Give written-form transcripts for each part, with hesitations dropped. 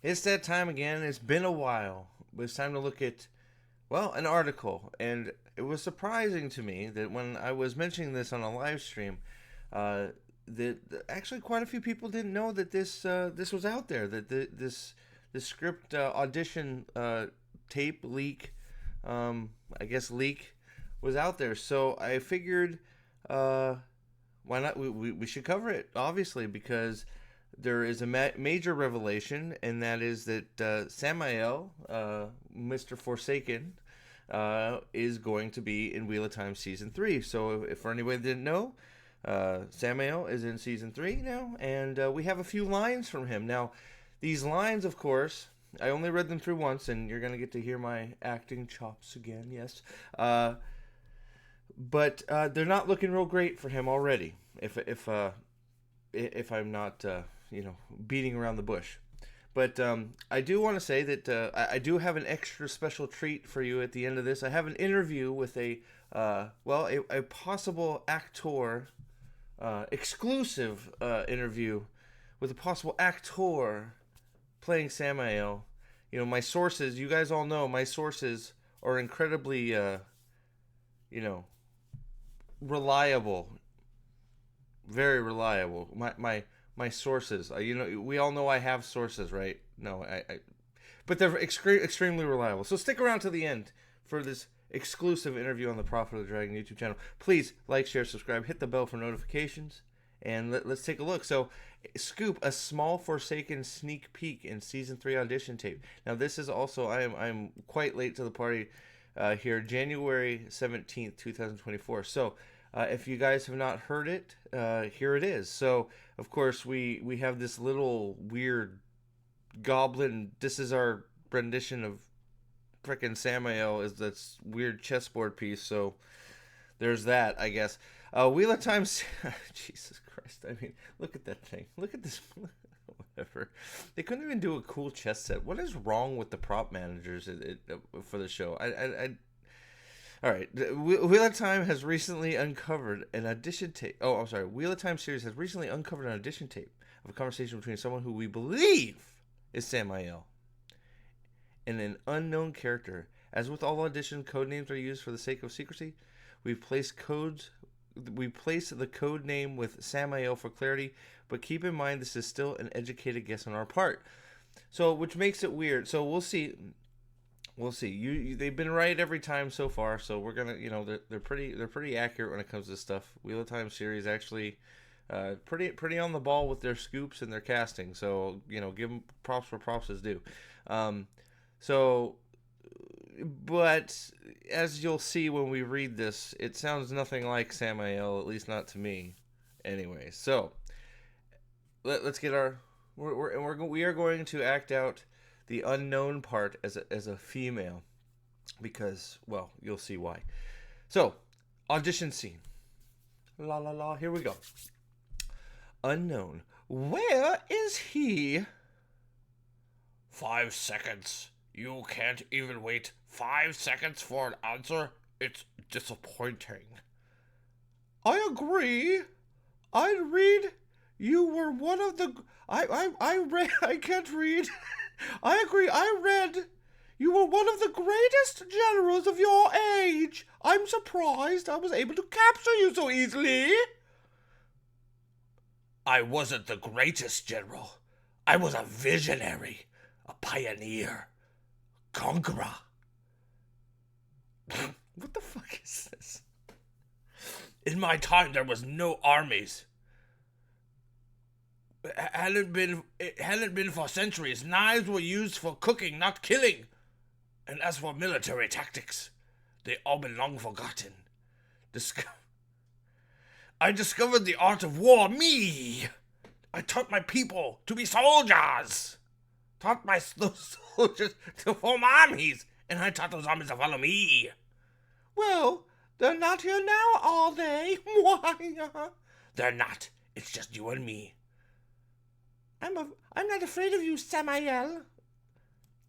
It's that time again. It's been a while. It's time to look at, well, an article. And it was surprising to me that when I was mentioning this on a live stream, uh, that actually quite a few people didn't know that this was out there. That this script audition tape leak, I guess leak, was out there. So I figured, uh, why not? We should cover it, obviously, because there is a major revelation, and that is that Sammael, Mr. Forsaken, is going to be in Wheel of Time Season 3. So, if for anybody that didn't know, Sammael is in Season 3 now, and we have a few lines from him. Now, these lines, of course, I only read them through once, and you're going to get to hear my acting chops again, yes. But they're not looking real great for him already, if I'm not beating around the bush. But I do want to say that I do have an extra special treat for you at the end of this. I have an interview with a possible actor, exclusive interview with a possible actor playing Sammael. You know, my sources, you guys all know my sources are incredibly, reliable, very reliable. My sources. We all know I have sources, right? No, but they're extremely reliable. So stick around to the end for this exclusive interview on the Prophet of the Dragon YouTube channel. Please like, share, subscribe, hit the bell for notifications, and let's take a look. So, scoop, a small Forsaken sneak peek in season 3 audition tape. Now, this is also I'm quite late to the party here, January 17th, 2024. So. If you guys have not heard it, here it is. So, of course, we have this little weird goblin. This is our rendition of frickin' Sammael, is this weird chessboard piece. So, there's that, I guess. Wheel of Time. Jesus Christ. I mean, look at that thing. Look at this. Whatever. They couldn't even do a cool chess set. What is wrong with the prop managers for the show? All right. Wheel of Time has recently uncovered an audition tape. Oh, I'm sorry. Wheel of Time series has recently uncovered an audition tape of a conversation between someone who we believe is Sammael and an unknown character. As with all audition, code names are used for the sake of secrecy. We place the code name with Sammael for clarity, but keep in mind this is still an educated guess on our part. So, which makes it weird. So we'll see. We'll see. They've been right every time so far, so we're gonna, they're pretty accurate when it comes to stuff. Wheel of Time series actually, pretty on the ball with their scoops and their casting. So give them props where props is due. But as you'll see when we read this, it sounds nothing like Sammael, at least not to me. Anyway, so let's get our we are going to act out the unknown part as a female, because, well, you'll see why. So, audition scene. La la la, here we go. Unknown. Where is he? 5 seconds. You can't even wait 5 seconds for an answer? It's disappointing. I agree. I'd read. You were one of the. I read. I can't read. I agree. I read. You were one of the greatest generals of your age. I'm surprised I was able to capture you so easily. I wasn't the greatest general. I was a visionary, a pioneer, conqueror. What the fuck is this? In my time, there was no armies. It hadn't been for centuries. Knives were used for cooking, not killing. And as for military tactics, they all been long forgotten. I discovered the art of war. Me! I taught my people to be soldiers. Taught those soldiers to form armies. And I taught those armies to follow me. Well, they're not here now, are they? Why? They're not. It's just you and me. I'm not afraid of you, Sammael.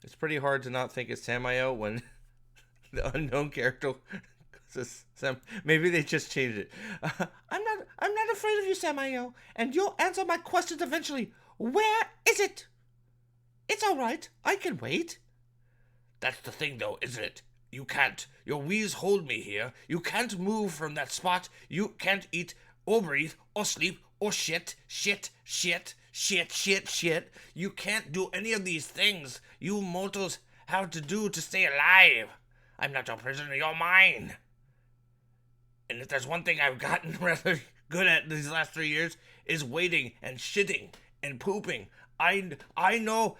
It's pretty hard to not think it's Sammael when the unknown character says Sam. Maybe they just changed it. I'm not afraid of you, Sammael, and you'll answer my questions eventually. Where is it? It's all right. I can wait. That's the thing, though, isn't it? You can't. Your wheeze hold me here. You can't move from that spot. You can't eat or breathe or sleep or shit. You can't do any of these things you mortals have to do to stay alive. I'm not your prisoner, you're mine. And if there's one thing I've gotten rather good at these last 3 years is waiting and shitting and pooping. I know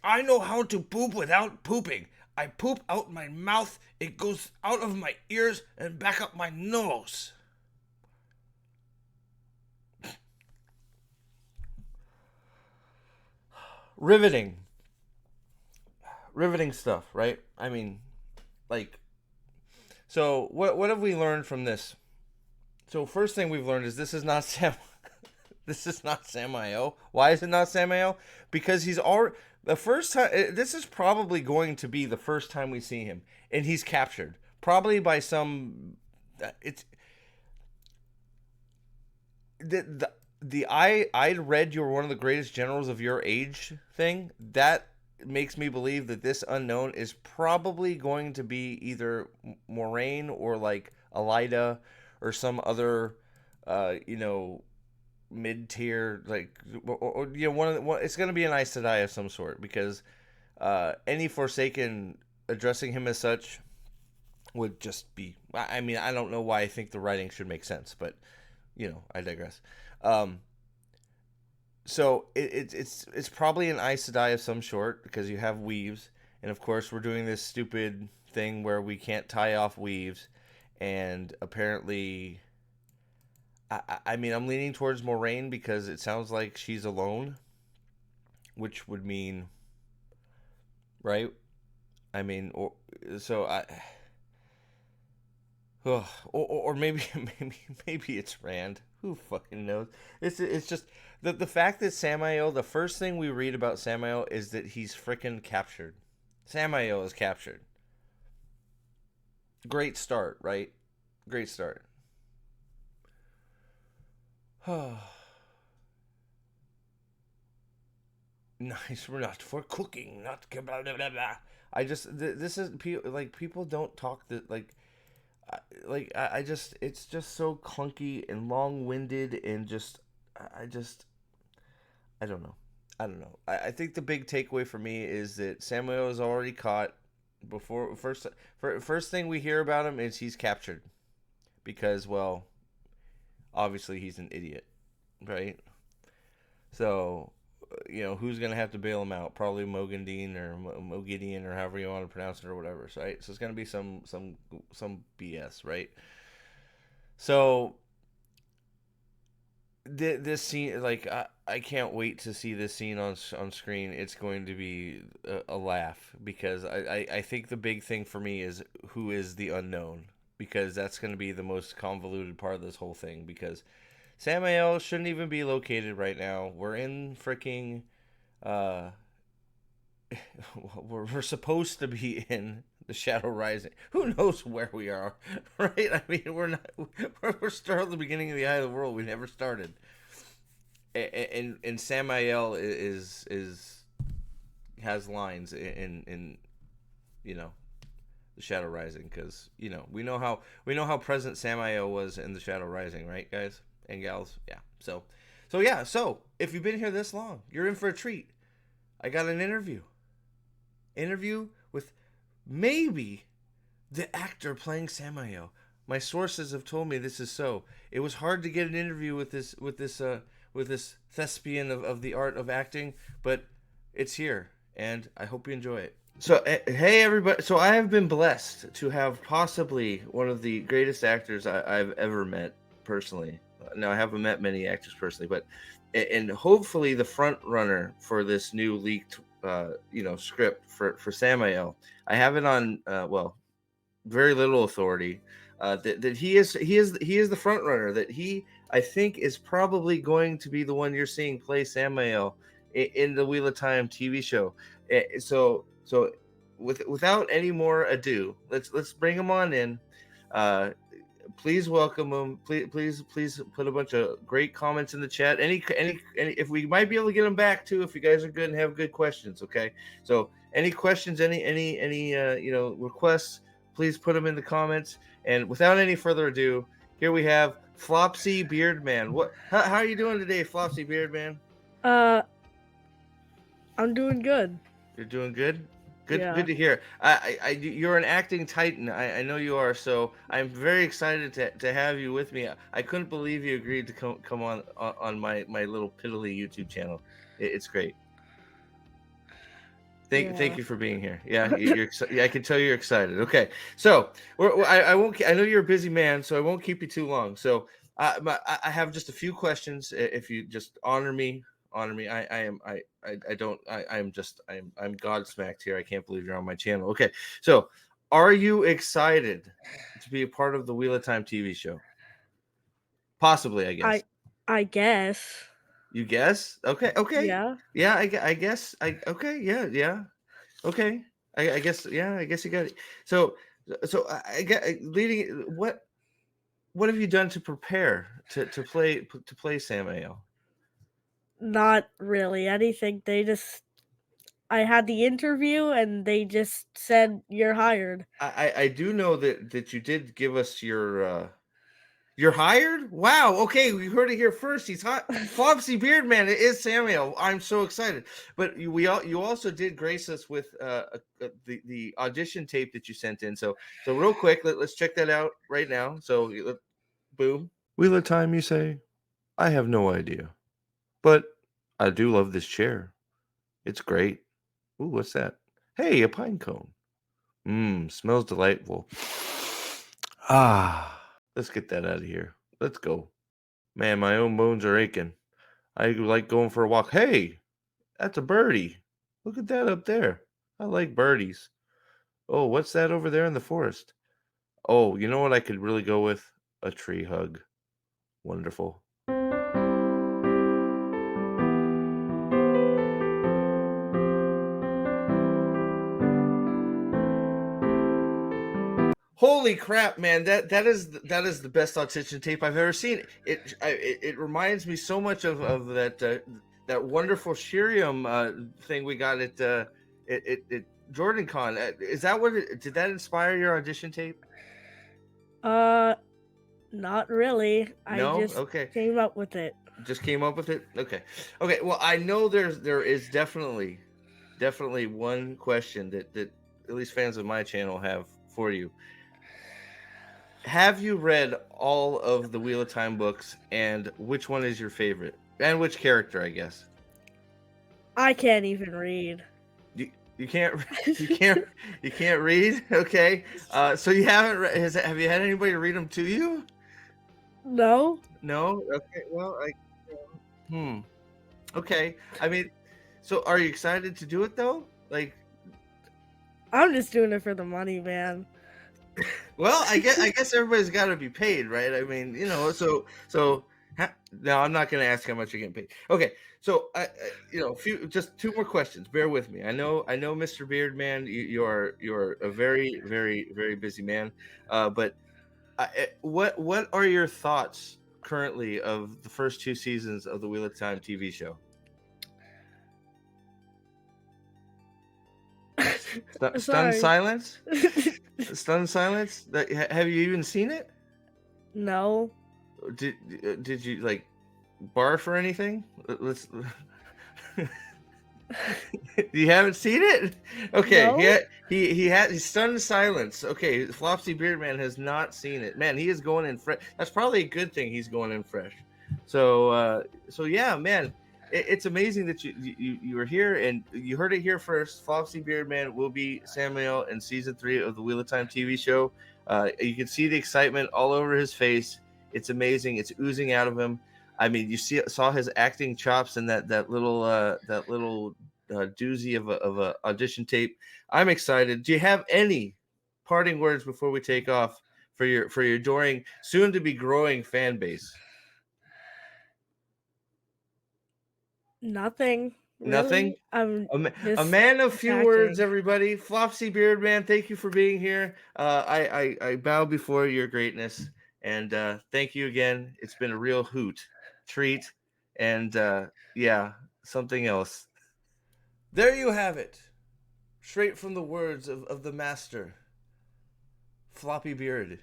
how to poop without pooping. I poop out my mouth, it goes out of my ears and back up my nose. Riveting stuff, right? I mean, like, so what have we learned from this? So first thing we've learned is this is not Sammael. Why is it not Sammael? Because he's already the first time. This is probably going to be the first time we see him, and he's captured, probably by some. It's the I read you're one of the greatest generals of your age thing. That makes me believe that this unknown is probably going to be either Moraine or like Elida or some other, mid-tier, like, or it's going to be an Aes Sedai of some sort, because any Forsaken addressing him as such would just be, I mean, I don't know why I think the writing should make sense, but I digress. So it's probably an Aes Sedai of some sort, because you have weaves, and of course we're doing this stupid thing where we can't tie off weaves, and apparently, I mean, I'm leaning towards Moraine because it sounds like she's alone, which would mean, right? I mean, or maybe maybe it's Rand. Who fucking knows? It's just the fact that Sammael. The first thing we read about Sammael is that he's freaking captured. Sammael is captured. Great start, right? Great start. Nice. We're not for cooking, not blah blah blah blah. I just this is like people don't talk that I just it's just so clunky and long-winded and just I just I don't know. I don't know. I think the big takeaway for me is that Sammael is already caught. Before first thing we hear about him is he's captured, because, well, obviously he's an idiot, right? So, who's gonna have to bail him out? Probably Mogandine or Mogideon or however you want to pronounce it or whatever. Right? So it's gonna be some BS, right? So this scene, like, I can't wait to see this scene on screen. It's going to be a laugh, because I think the big thing for me is who is the unknown, because that's going to be the most convoluted part of this whole thing, because Sammael shouldn't even be located right now. We're in freaking we're supposed to be in the Shadow Rising. Who knows where we are, right? I mean, we're still at the beginning of the Eye of the World. We never started. And Sammael is has lines in the Shadow Rising, because we know how present Sammael was in the Shadow Rising, right, guys and gals? Yeah. So if you've been here this long, you're in for a treat. I got an interview with maybe the actor playing Sammael. My sources have told me this is so. It was hard to get an interview with this thespian of the art of acting, but it's here, and I hope you enjoy it. So, hey everybody. So I have been blessed to have possibly one of the greatest actors I've ever met personally. Now, I haven't met many actors personally, but and hopefully the front runner for this new leaked script for Sammael. I have it on very little authority, that he is the front runner, that he, I think, is probably going to be the one you're seeing play Sammael in the Wheel of Time TV show. So without any more ado, let's bring him on in. please welcome them. Please put a bunch of great comments in the chat. Any, if we might be able to get them back too, if you guys are good and have good questions. Okay, so any questions, any requests, please put them in the comments. And without any further ado, here we have Flopsy Beardman. How are you doing today, Flopsy Beardman? I'm doing good. You're doing good. Good, Yeah. good to hear. You're an acting titan. I know you are. So I'm very excited to have you with me. I couldn't believe you agreed to come on my little piddly YouTube channel. It's great. Thank you for being here. Yeah, I can tell you're excited. Okay, so I won't. I know you're a busy man, so I won't keep you too long. So I have just a few questions. If you just honor me. I'm godsmacked here. I can't believe you're on my channel. Okay, so are you excited to be a part of the Wheel of Time TV show? Possibly, I guess. I guess. You guess? Okay. Yeah. Yeah. I guess. Okay. Yeah. Okay. I guess. Yeah. I guess you got it. So I get leading. What have you done to prepare to play Sammael? Not really anything. I had the interview and they just said you're hired. I do know that you did give us your you're hired? Wow. Okay, we heard it here first. He's hot. Flopsy Beardman. It is Sammeal. I'm so excited. But you also did grace us with the audition tape that you sent in. So real quick, let's check that out right now. So boom. Wheel of Time, you say? I have no idea, but I do love this chair. It's great. Ooh, what's that? Hey, a pine cone. Smells delightful. Let's get that out of here. Let's go. Man, my own bones are aching. I like going for a walk. Hey, that's a birdie. Look at that up there. I like birdies. Oh, what's that over there in the forest? Oh, you know what I could really go with? A tree hug. Wonderful. Holy crap, man! That is the best audition tape I've ever seen. It reminds me so much of that wonderful Shirium thing we got at Jordan Con. Is that did that inspire your audition tape? Not really. No? I just Okay. came up with it. Just came up with it? Okay. Well, I know there is definitely one question that at least fans of my channel have for you. Have you read all of the Wheel of Time books, and which one is your favorite? And which character, I guess? I can't even read. You can't you can't read? Okay. So you haven't have you had anybody read them to you? No. No? Okay. Well, okay. I mean, so are you excited to do it though? Like, I'm just doing it for the money, man. Well, I guess everybody's got to be paid, right? I mean, now I'm not going to ask how much you're getting paid. Okay, so just two more questions. Bear with me. I know, Mr. Beardman, you're a very, very, very busy man. But what are your thoughts currently of the first two seasons of the Wheel of Time TV show? Stunned silence. Stunned silence. Have you even seen it? No. Did you like barf or anything? Let's. You haven't seen it? Okay. No? He's stunned silence. Okay, Flopsy Beardman has not seen it. Man, he is going in fresh. That's probably a good thing. He's going in fresh. So yeah, man. It's amazing that you were here and you heard it here first. Flopsy Beardman will be Sammeal in season 3 of the Wheel of Time TV show. You can see the excitement all over his face. It's amazing. It's oozing out of him. I mean, you saw his acting chops in that little doozy of a audition tape. I'm excited. Do you have any parting words before we take off for your adoring, soon to be growing fan base? Nothing. Nothing. Really? A man of few words, everybody. Flopsy Beardman, thank you for being here. I bow before your greatness, And thank you again. It's been a real hoot, treat, and yeah, something else. There you have it. Straight from the words of the master, Floppy Beard.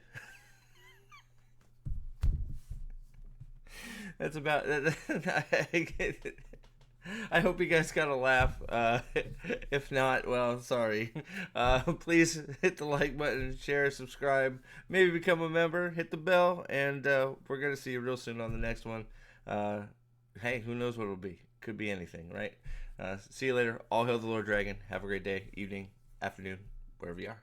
That's about I hope you guys got a laugh. If not, well, sorry. Please hit the like button, share, subscribe, maybe become a member, hit the bell, and we're going to see you real soon on the next one. Hey, who knows what it'll be? Could be anything, right? See you later. All hail the Lord Dragon. Have a great day, evening, afternoon, wherever you are.